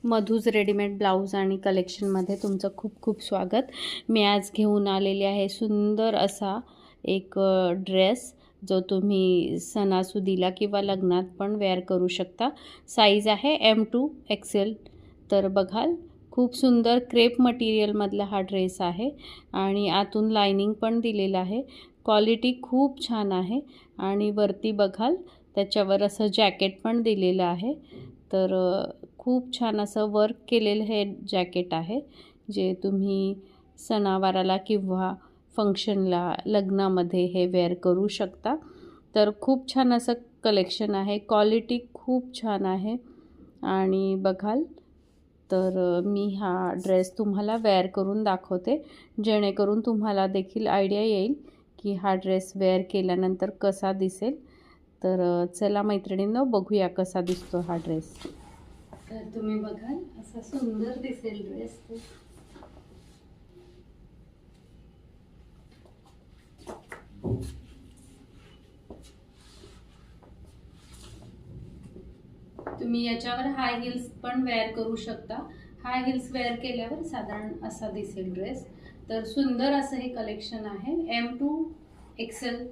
मधूज readymade blouse आणि कलेक्शनमध्ये तुमचं खूप खूप स्वागत। मी आज घेऊन आलेली आहे सुंदर असा एक ड्रेस जो तुम्ही सणासुदीला किंवा लग्नात पण वेअर करू शकता। साईज आहे M2 XL। तर बघाल खूप सुंदर क्रेप मटेरियलमधला हा ड्रेस आहे आणि आतून लाइनिंग पण दिलेलं आहे। क्वालिटी खूप छान आहे आणि वरती बघाल त्याच्यावर असं जॅकेट पण दिलेलं आहे। तर खूप छान असं वर्क केलेलं हे जॅकेट आहे जे तुम्ही सणावाराला किंवा फंक्शनला लग्नामध्ये हे वेअर करू शकता। तर खूप छान असं कलेक्शन आहे, क्वालिटी खूप छान आहे आणि बघाल तर मी हा ड्रेस तुम्हाला वेअर करून दाखवते जेणेकरून तुम्हाला देखील आयडिया येईल की हा ड्रेस वेअर केल्यानंतर कसा दिसेल। तर चला मैत्रिणींनो बघूया कसा दिसतो हा ड्रेस। तर तुम्ही बघाल असा सुंदर दिसेल ड्रेस। तुम्ही याच्यावर हाय हिल्स पण वेअर करू शकता। हाय हिल्स वेअर केल्यावर साधारण असा दिसेल ड्रेस। तर सुंदर असं हे कलेक्शन आहे। M2 XL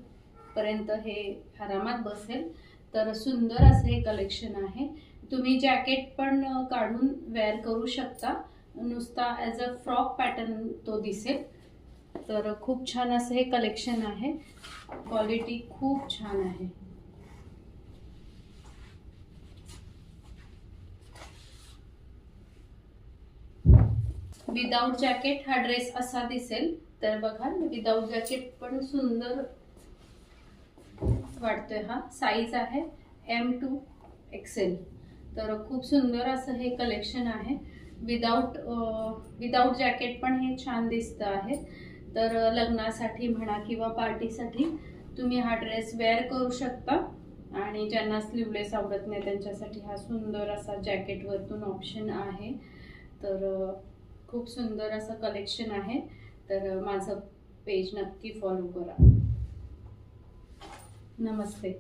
पर्यंत हे आरामात बसेल। तर सुंदर असं हे कलेक्शन आहे। तुम्ही जॅकेट पण काढून वेअर करू शकता, नुसता ॲज अ फ्रॉक पॅटर्न तो दिसेल। तर खूप छान असं हे कलेक्शन आहे, क्वालिटी खूप छान आहे। विदाउट जॅकेट हा ड्रेस असा दिसेल। तर बघा विदाउट जॅकेट पण सुंदर वाटतोय हा। साईज आहे M2 XL। तर खूप सुंदर असं हे कलेक्शन आहे। विदाउट जॅकेट पण हे छान दिसतं आहे। तर लग्नासाठी म्हणा किंवा पार्टीसाठी तुम्ही हा ड्रेस वेअर करू शकता आणि ज्यांना स्लीवलेस आवडत नाही त्यांच्यासाठी हा सुंदर असा जॅकेट वरतून ऑप्शन आहे। तर खूप सुंदर असं कलेक्शन आहे। तर माझं पेज नक्की फॉलो करा। नमस्ते।